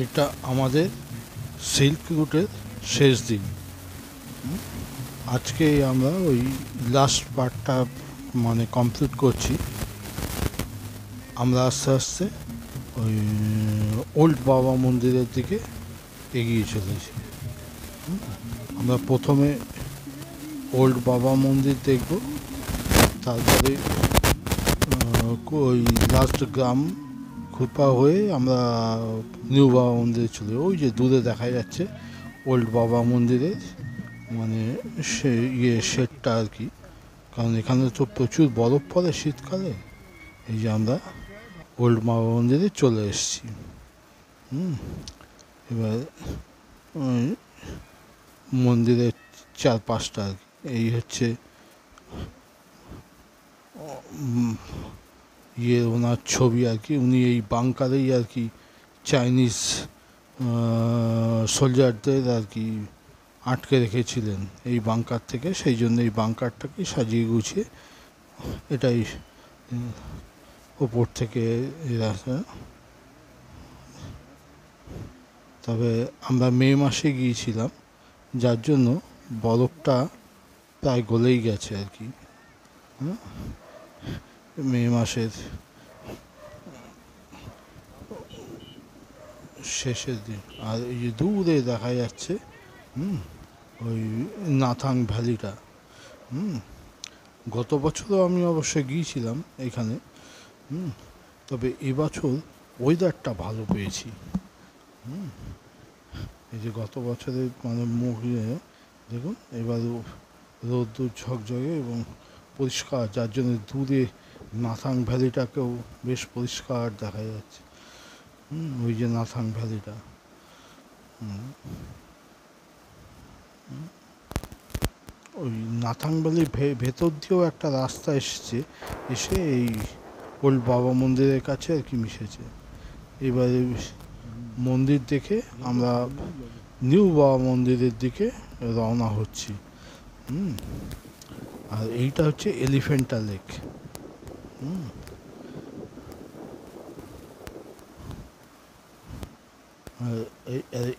এটা আমাদের সিল্ক রুটের শেষ দিন। আজকে আমরা ওই লাস্ট পার্টটা মানে কমপ্লিট করছি। আমরা আস্তে আস্তে ওই ওল্ড বাবা মন্দিরের দিকে এগিয়ে চলেছি। আমরা প্রথমে ওল্ড বাবা মন্দির দেখব, তারপরে ওই লাস্ট গ্রাম খুপা হয়ে আমরা নিউ বাবা মন্দিরে চলে, ওই যে দূরে দেখা যাচ্ছে ওল্ড বাবা মন্দিরের মানে সে শেডটা আর কি, কারণ এখানে তো প্রচুর বরফ পড়ে শীতকালে। এই যে আমরা ওল্ড বাবা মন্দিরে চলে এসেছি। এবার মন্দিরের চারপাশটা আর কি, এই হচ্ছে ওনার ছবি আর কি। উনি এই বাংকারেই আর কি চাইনিজ সোলজারদের আর কি আটকে রেখেছিলেন এই বাংকার থেকে, সেই জন্য এই বাংকারটাকে সাজিয়ে গুছিয়ে এটাই ওপর থেকে রাখা। তবে আমরা মে মাসে গিয়েছিলাম, যার জন্য বরফটা প্রায় গলেই গেছে আর কি। মে মাসের শেষের দিন। আর এই যে দূরে দেখা যাচ্ছে ওই নাথাং ভ্যালিটা। গত বছরও আমি অবশ্যই গিয়েছিলাম এখানে, তবে এবছর ওয়েদারটা ভালো পেয়েছি। এই যে গত বছরের মানে মুখ দেখুন, এবার রোদ্দুর ঝকঝকে এবং পরিষ্কার, যার জন্য দূরে নাথাং ভ্যালিটাকেও বেশ পরিষ্কার দেখা যাচ্ছে। ওই যে নাথাং ভ্যালিটা। ওই নাথাং ভ্যালির ভেতর দিয়েও একটা রাস্তা এসে এই ওল্ড বাবা মন্দিরের কাছে আর কি মিশেছে। এবারে মন্দির দেখে আমরা নিউ বাবা মন্দিরের দিকে রওনা হচ্ছি। আর এইটা হচ্ছে এলিফেন্টা লেক।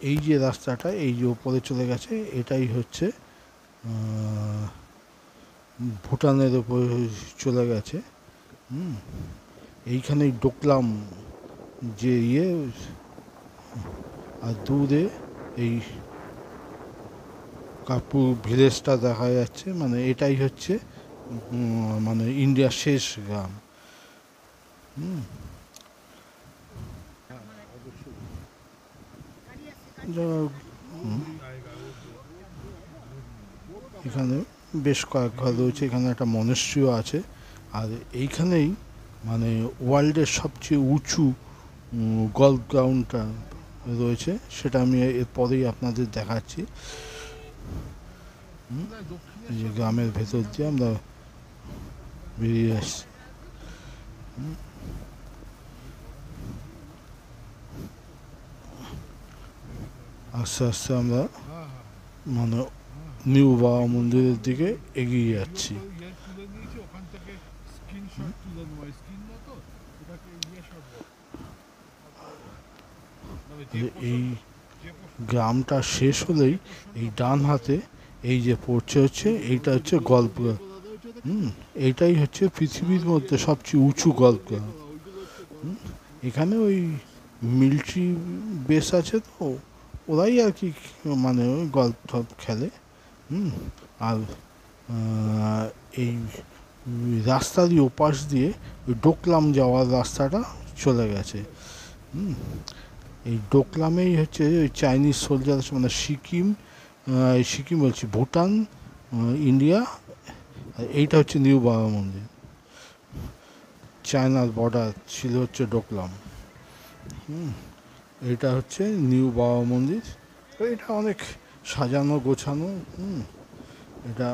এই যে রাস্তাটা এই যে উপরে চলে গেছে, এটাই হচ্ছে ভুটানের উপরে চলে গেছে। এইখানেই ডোকলাম যে আর দূরে এই কাপুর ভিলেজটা দেখা যাচ্ছে, মানে এটাই হচ্ছে মানে ইন্ডিয়ার শেষ গ্রাম। এখানে বেশ কয়েক ঘর রয়েছে, এখানে একটা মনেস্ট্রিও আছে। আর এইখানেই মানে ওয়ার্ল্ডের সবচেয়ে উঁচু গলফ গ্রাউন্ডটা রয়েছে, সেটা আমি এরপরেই আপনাদের দেখাচ্ছি। এই যে গ্রামের ভেতর দিয়ে আমরা বেরিয়ে আসছি। আস্তে আস্তে আমরা মানে নিউ বাবা মন্দিরের দিকে এগিয়ে যাচ্ছি। এই গ্রামটা শেষ হলেই এই ডান হাতে এই যে পড়ছে হচ্ছে এইটা হচ্ছে গল্প। এইটাই হচ্ছে পৃথিবীর মধ্যে সবচেয়ে উঁচু গল্প। এখানে ওই মিলিটারি বেস আছে, তো ওরাই আর কি মানে ওই গল্প টল্প খেলে। আর এই রাস্তারই ওপাশ দিয়ে ওই ডোকলাম যাওয়ার রাস্তাটা চলে গেছে। এই ডোকলামেই হচ্ছে ওই চাইনিজ সোলজার, মানে সিকিম বলছি, ভুটান, ইন্ডিয়া। এইটা হচ্ছে নিউ বাবা মন্দির। চায়নার বর্ডার ছিল হচ্ছে ডোকলাম। এটা হচ্ছে নিউ বাবা মন্দির। এটা অনেক সাজানো গোছানো। এটা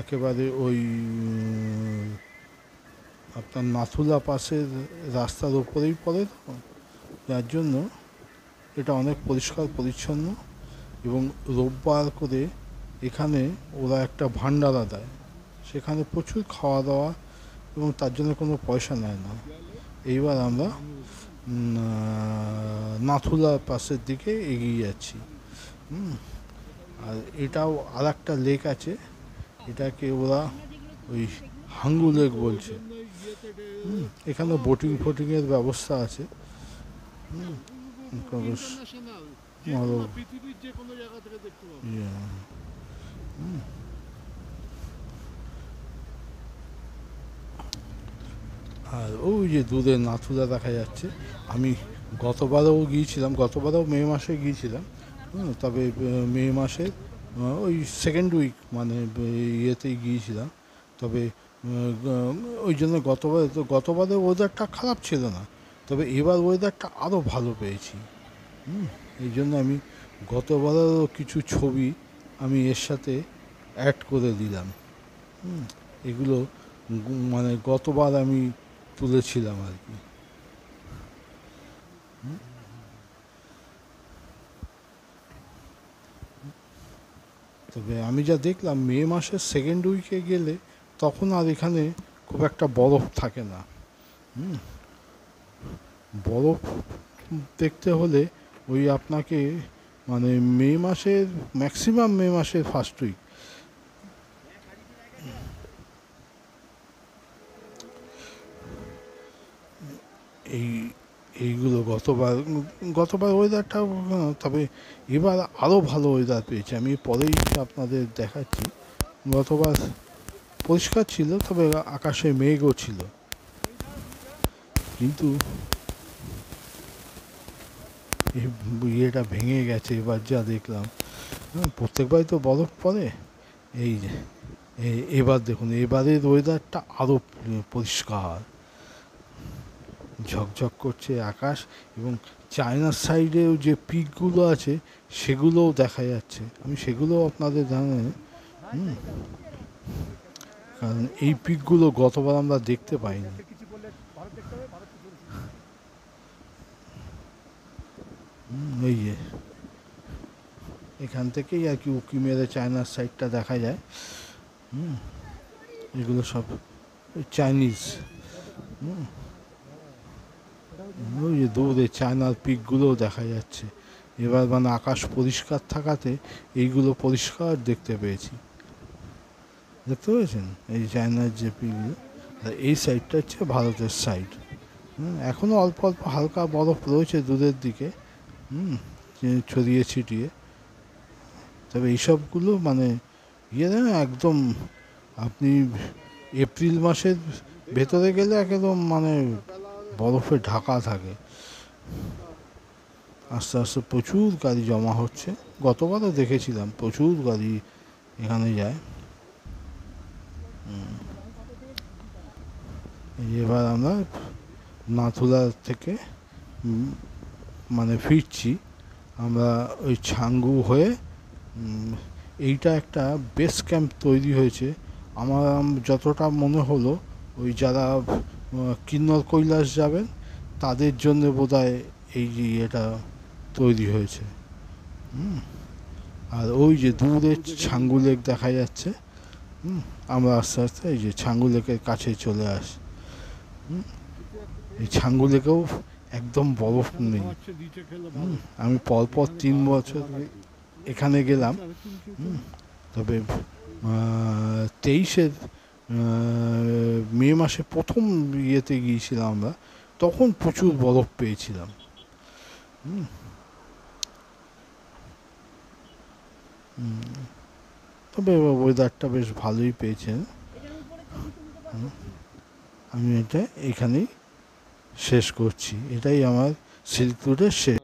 একেবারে ওই আপনার নাথুলা পাসের রাস্তার উপরেই পড়ে, তো যার জন্য এটা অনেক পরিষ্কার পরিচ্ছন্ন। এবং রোববার করে এখানে ওরা একটা ভান্ডারা দেয়, সেখানে প্রচুর খাওয়া দাওয়া এবং তার জন্য কোনো পয়সা নেয় না। এইবার আমরা নাথুলা পাশের দিকে এগিয়ে যাচ্ছি। আর এটাও আর একটা লেক আছে, এটাকে ওরা ওই হাঙ্গু লেক বলছে। এখানে বোটিং ফোটিংয়ের ব্যবস্থা আছে। বেশ ভালো। ইয়ে, আর ওই যে দূরে নাথুলা দেখা যাচ্ছে। আমি গতবারও গিয়েছিলাম, গতবারও মে মাসে গিয়েছিলাম। তবে মে মাসের ওই সেকেন্ড উইক মানে ইয়েতেই গিয়েছিলাম। তবে ওই জন্য গতবারের ওয়েদারটা খারাপ ছিল না, তবে এবার ওয়েদারটা আরও ভালো পেয়েছি। এই জন্য আমি গতবারেরও কিছু ছবি আমি এর সাথে অ্যাড করে দিলাম। এগুলো মানে গতবার আমি তুলেছিলাম আর কি। তবে আমি যা দেখলাম মে মাসের সেকেন্ড উইকে গেলে তখন আর এখানে খুব একটা বরফ থাকে না। বরফ দেখতে হলে ওই আপনাকে মানে মে মাসের ম্যাক্সিমাম মে মাসের ফার্স্ট উইক। এইগুলো গতবার ওয়েদারটা, তবে এবার আরও ভালো ওয়েদার পেয়েছি আমি, পরেই আপনাদের দেখাচ্ছি। গতবার পরিষ্কার ছিল, তবে আকাশে মেঘও ছিল, কিন্তু ইয়েটা ভেঙে গেছে এবার যা দেখলাম। প্রত্যেকবারই তো বরফ পড়ে। এই যে এবার দেখুন, এবারের ওয়েদারটা আরও পরিষ্কার, ঝকঝক করছে আকাশ, এবং চায়নার সাইডেও যে পিকগুলো আছে সেগুলোও দেখা যাচ্ছে। আমি সেগুলোও আপনাদের জানাই, কারণ এই পিকগুলো গতবার আমরা দেখতে পাইনি। এই যে এখান থেকেই আর কি উকি মেরে চায়নার সাইডটা দেখা যায়। এগুলো সব চাইনিজ। ওই যে দূরে চায়নার পিকগুলোও দেখা যাচ্ছে। এবার মানে আকাশ পরিষ্কার থাকাতে এইগুলো পরিষ্কার দেখতে পেয়েছি। দেখতে পেয়েছেন এই চায়নার যে পিকগুলো। আর এই সাইডটা হচ্ছে ভারতের সাইড। এখনও অল্প অল্প হালকা বরফ রয়েছে দূরের দিকে, ছড়িয়ে ছিটিয়ে। তবে এইসবগুলো মানে একদম আপনি এপ্রিল মাসের ভেতরে গেলে একদম মানে বরফে ঢাকা থাকে। আস্তে আস্তে প্রচুর গাড়ি জমা হচ্ছে। গতবারও দেখেছিলাম প্রচুর গাড়ি এখানে যায়। এবার আমরা নাথুলা থেকে মানে ফিরছি আমরা ওই ছাঙ্গু হয়ে। এইটা একটা বেস ক্যাম্প তৈরি হয়েছে আমার যতটা মনে হলো। ওই যারা কিন্নর কৈলাস যাবেন তাদের জন্য বোধহয় এই যে এটা তৈরি হয়েছে। আর ওই যে দূরে ছাঙ্গু লেক দেখা যাচ্ছে। আমরা আস্তে আস্তে এই যে ছাঙ্গু লেকের কাছে চলে আসি। এই ছাঙ্গু লেকেও একদম বরফ নেই। আমি পরপর 3 বছর এখানে গেলাম। তবে 23-এর মে মাসে প্রথম ইয়েতে গিয়েছিলাম আমরা, তখন প্রচুর বরফ পেয়েছিলাম। তবে ওয়েদারটা বেশ ভালোই পেয়েছেন। আমি এটা এখানেই শেষ করছি। এটাই আমার সিল্ক রোডের শেষ।